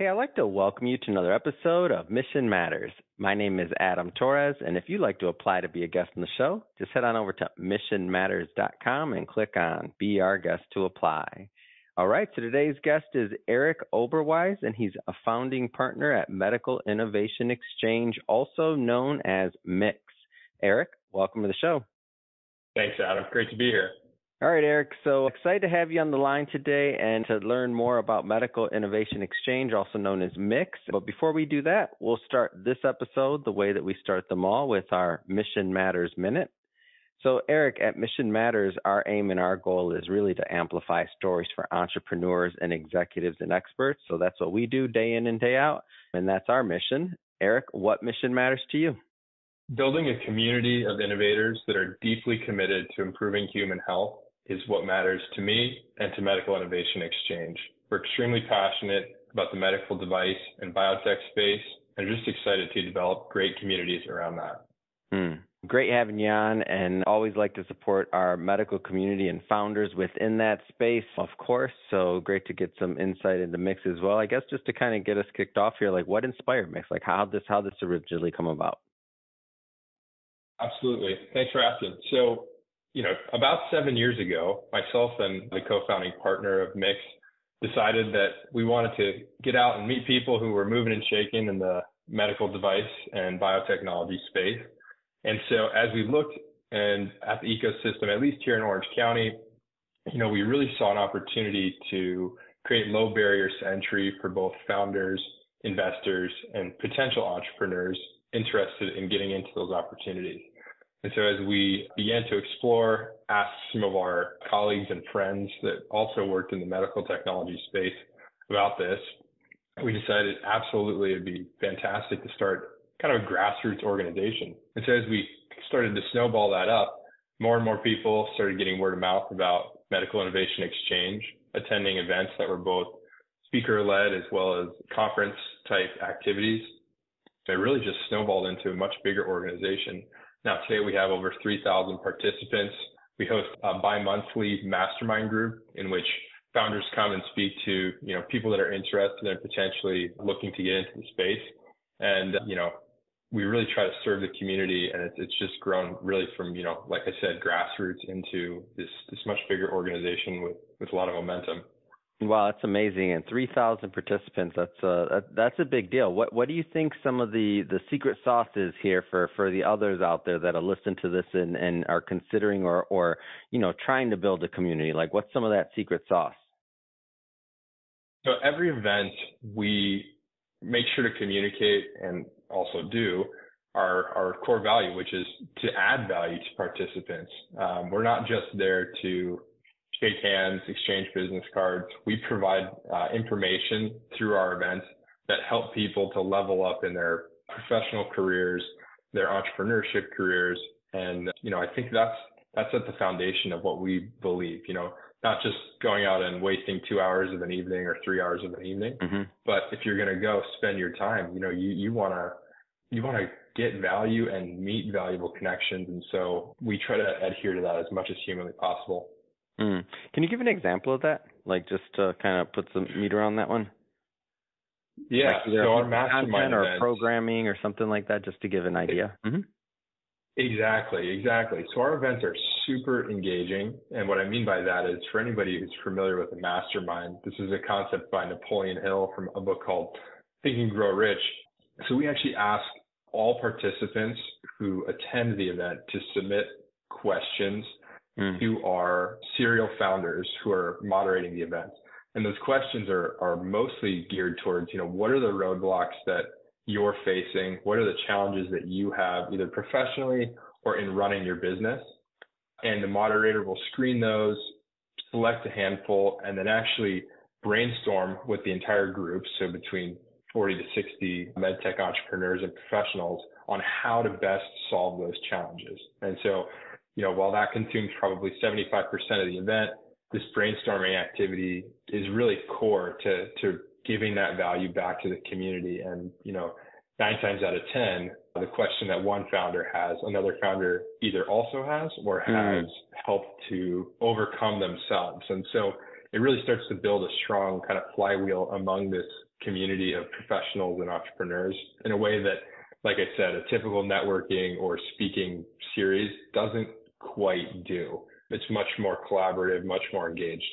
Hey, I'd like to welcome you to another episode of Mission Matters. My name is Adam Torres, and if you'd like to apply to be a guest on the show, just head on over to missionmatters.com and click on Be Our Guest to apply. All right, so today's guest is Eric Oberweis, and he's a founding partner at Medical Innovation Exchange, also known as MIX. Eric, welcome to the show. Thanks, Adam. Great to be here. All right, Eric. So excited to have you on the line today and to learn more about Medical Innovation Exchange, also known as MIX. But before we do that, we'll start this episode the way that we start them all with our Mission Matters Minute. So, Eric, at Mission Matters, our aim and our goal is really to amplify stories for entrepreneurs and executives and experts. So that's what we do day in and day out, and that's our mission. Eric, what mission matters to you? Building a community of innovators that are deeply committed to improving human health is what matters to me and to Medical Innovation Exchange. We're extremely passionate about the medical device and biotech space and are just excited to develop great communities around that. Great having you on, and always like to support our medical community and founders within that space, of course. So great to get some insight into MIX as well. I guess just to kind of get us kicked off here, like what inspired MIX? Like how this originally come about? Absolutely. Thanks for asking. So, about 7 years ago, myself and the co-founding partner of MIX decided that we wanted to get out and meet people who were moving and shaking in the medical device and biotechnology space. And so as we looked at the ecosystem, at least here in Orange County, we really saw an opportunity to create low barriers to entry for both founders, investors, and potential entrepreneurs interested in getting into those opportunities. And so as we began to explore, ask some of our colleagues and friends that also worked in the medical technology space about this, we decided absolutely it'd be fantastic to start kind of a grassroots organization. And so as we started to snowball that up, more and more people started getting word of mouth about Medical Innovation Exchange, attending events that were both speaker-led as well as conference-type activities. It really just snowballed into a much bigger organization. Now, today we have over 3,000 participants. We host a bi-monthly mastermind group in which founders come and speak to, people that are interested in potentially looking to get into the space. And, we really try to serve the community, and it's just grown really from, like I said, grassroots into this much bigger organization with a lot of momentum. Wow, that's amazing. And 3,000 participants, that's a big deal. What do you think some of the secret sauce is here for the others out there that will listen to this and are considering or trying to build a community? Like what's some of that secret sauce? So every event we make sure to communicate and also do our core value, which is to add value to participants. We're not just there to shake hands, exchange business cards. We provide information through our events that help people to level up in their professional careers, their entrepreneurship careers. And, I think that's at the foundation of what we believe, not just going out and wasting 2 hours of an evening or 3 hours of an evening, but if you're going to go spend your time, you want to get value and meet valuable connections. And so we try to adhere to that as much as humanly possible. Can you give an example of that? Like just to kind of put some meat around that one? Yeah. Like so our mastermind or events, programming or something like that, just to give an idea. Exactly. So our events are super engaging. And what I mean by that is for anybody who's familiar with a mastermind, this is a concept by Napoleon Hill from a book called Think and Grow Rich. So we actually ask all participants who attend the event to submit questions to our serial founders who are moderating the event. And those questions are mostly geared towards, what are the roadblocks that you're facing? What are the challenges that you have either professionally or in running your business? And the moderator will screen those, select a handful, and then actually brainstorm with the entire group, so between 40 to 60 medtech entrepreneurs and professionals, on how to best solve those challenges. And so, while that consumes probably 75% of the event, this brainstorming activity is really core to giving that value back to the community. And, 9 times out of 10, the question that one founder has, another founder either also has or has helped to overcome themselves. And so it really starts to build a strong kind of flywheel among this community of professionals and entrepreneurs in a way that, like I said, a typical networking or speaking series doesn't quite do. It's much more collaborative, much more engaged.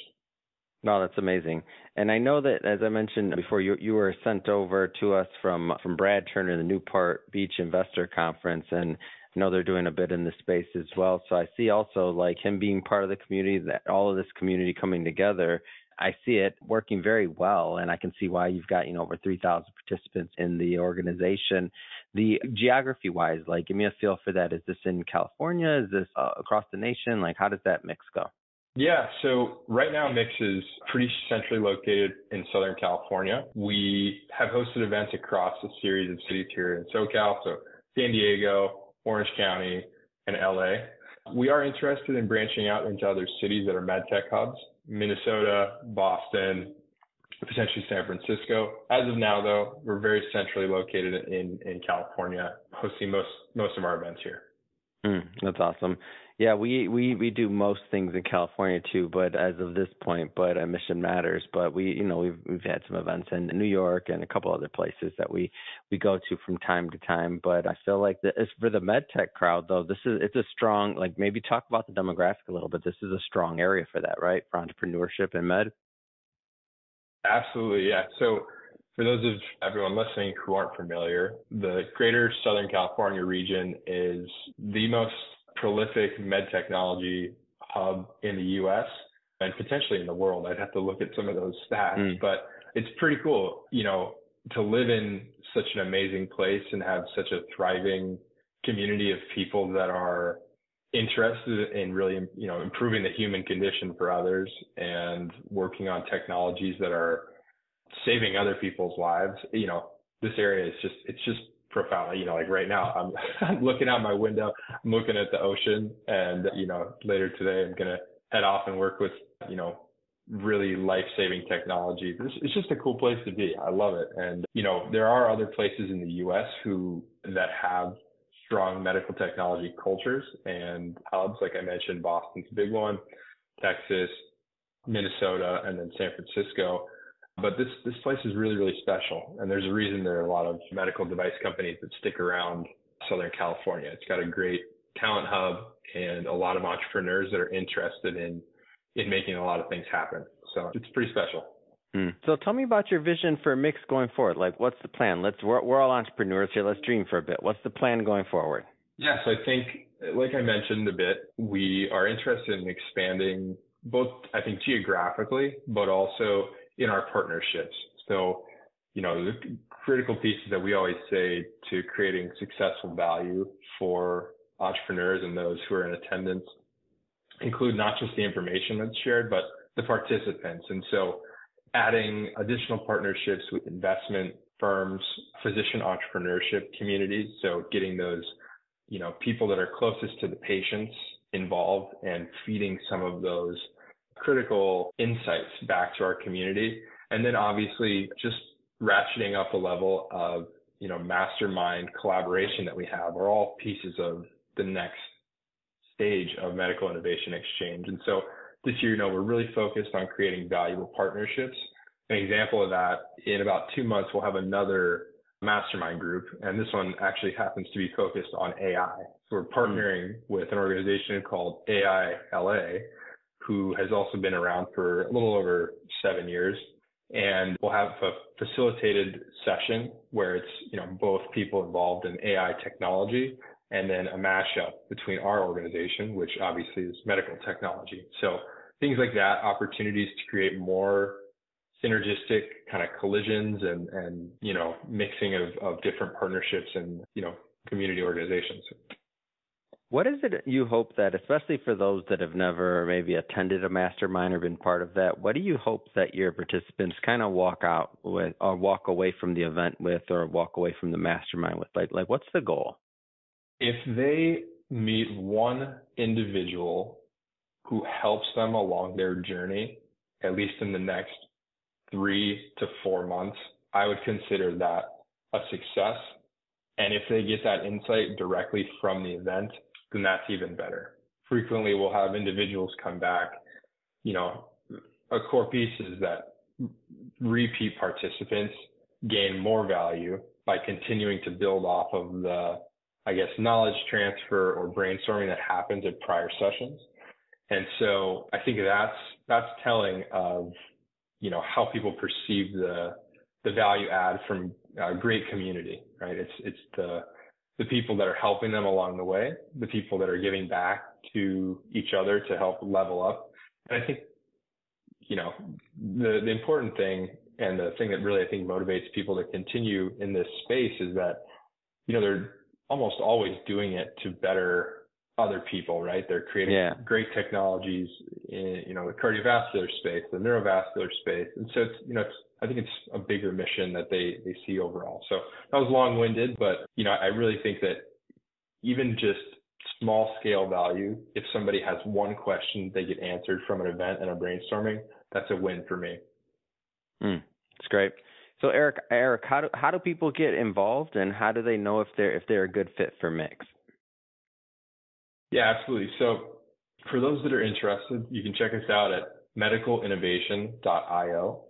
No, that's amazing. And I know that, as I mentioned before, you were sent over to us from Brad Turner, the Newport Beach Investor Conference, and I know they're doing a bit in this space as well. So I see also like him being part of the community, that all of this community coming together. I see it working very well, and I can see why you've got over 3,000 participants in the organization. The geography-wise, like, give me a feel for that. Is this in California? Is this across the nation? Like, how does that mix go? Yeah, so right now Mix is pretty centrally located in Southern California. We have hosted events across a series of cities here in SoCal, so San Diego, Orange County, and LA. We are interested in branching out into other cities that are medtech hubs, Minnesota, Boston, potentially San Francisco. As of now, though, we're very centrally located in California, hosting most of our events here. That's awesome. Yeah, we do most things in California too, but as of this point, but Mission Matters. But we've had some events in New York and a couple other places that we go to from time to time. But I feel like for the med tech crowd though, it's a strong, like, maybe talk about the demographic a little bit. This is a strong area for that, right? For entrepreneurship and med. Absolutely, yeah. So for those of everyone listening who aren't familiar, the greater Southern California region is the most prolific med technology hub in the U.S. and potentially in the world. I'd have to look at some of those stats, but it's pretty cool, to live in such an amazing place and have such a thriving community of people that are interested in really, improving the human condition for others and working on technologies that are saving other people's lives. This area is just profound. Like right now, I'm looking out my window, I'm looking at the ocean, and later today I'm gonna head off and work with really life-saving technology. It's just a cool place to be. I love it. And there are other places in the U.S. that have strong medical technology cultures and hubs. Like I mentioned, Boston's a big one, Texas, Minnesota, and then San Francisco. But this place is really, really special. And there's a reason there are a lot of medical device companies that stick around Southern California. It's got a great talent hub and a lot of entrepreneurs that are interested in making a lot of things happen. So it's pretty special. So tell me about your vision for Mix going forward. Like, what's the plan? We're all entrepreneurs here. Let's dream for a bit. What's the plan going forward? Yes, I think, like I mentioned a bit, we are interested in expanding both, I think, geographically, but also in our partnerships. So, the critical pieces that we always say to creating successful value for entrepreneurs and those who are in attendance include not just the information that's shared, but the participants. And so adding additional partnerships with investment firms, physician entrepreneurship communities. So getting those, people that are closest to the patients involved and feeding some of those critical insights back to our community. And then obviously just ratcheting up the level of, mastermind collaboration that we have are all pieces of the next stage of medical innovation exchange. And so this year, we're really focused on creating valuable partnerships. An example of that, in about 2 months, we'll have another mastermind group. And this one actually happens to be focused on AI. So we're partnering with an organization called AI LA, who has also been around for a little over 7 years. And we'll have a facilitated session where it's, both people involved in AI technology and then a mashup between our organization, which obviously is medical technology. So things like that, opportunities to create more synergistic kind of collisions and mixing of different partnerships and, community organizations. What is it you hope that, especially for those that have never maybe attended a mastermind or been part of that, what do you hope that your participants kind of walk out with or walk away from the event with or walk away from the mastermind with? Like what's the goal? If they meet one individual who helps them along their journey, at least in the next 3 to 4 months, I would consider that a success. And if they get that insight directly from the event, then that's even better. Frequently, we'll have individuals come back. A core piece is that repeat participants gain more value by continuing to build off of the, I guess, knowledge transfer or brainstorming that happens at prior sessions. And so I think that's telling of, you know, how people perceive the value add from a great community, right? It's the people that are helping them along the way, the people that are giving back to each other to help level up. And I think, you know, the important thing and the thing that really I think motivates people to continue in this space is that, you know, they're almost always doing it to better other people, right? They're creating great technologies in, you know, the cardiovascular space, the neurovascular space. And so it's, you know, I think it's a bigger mission that they see overall. So that was long-winded, but, you know, I really think that even just small scale value, if somebody has one question they get answered from an event and a brainstorming, that's a win for me. That's great. So Eric, how do people get involved, and how do they know if they're a good fit for Mix? Yeah, absolutely. So for those that are interested, you can check us out at medicalinnovation.io.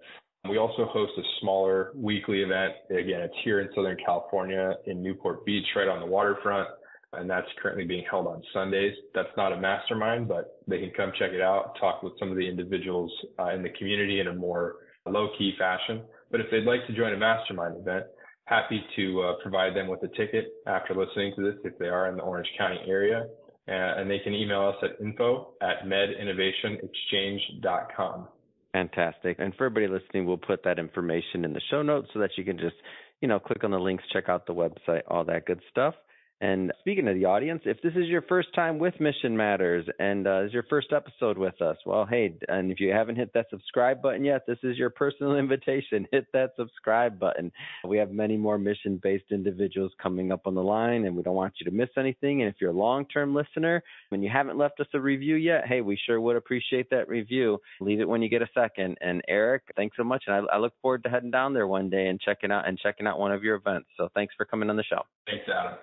We also host a smaller weekly event. Again, it's here in Southern California in Newport Beach, right on the waterfront. And that's currently being held on Sundays. That's not a mastermind, but they can come check it out, talk with some of the individuals in the community in a more low-key fashion. But if they'd like to join a mastermind event, happy to provide them with a ticket after listening to this if they are in the Orange County area. And they can email us at info@medinnovationexchange.com. Fantastic. And for everybody listening, we'll put that information in the show notes so that you can just, you know, click on the links, check out the website, all that good stuff. And speaking of the audience, if this is your first time with Mission Matters and is your first episode with us, well, hey, and if you haven't hit that subscribe button yet, this is your personal invitation. Hit that subscribe button. We have many more mission-based individuals coming up on the line, and we don't want you to miss anything. And if you're a long-term listener and you haven't left us a review yet, hey, we sure would appreciate that review. Leave it when you get a second. And Eric, thanks so much. And I look forward to heading down there one day and checking out one of your events. So thanks for coming on the show. Thanks, Adam.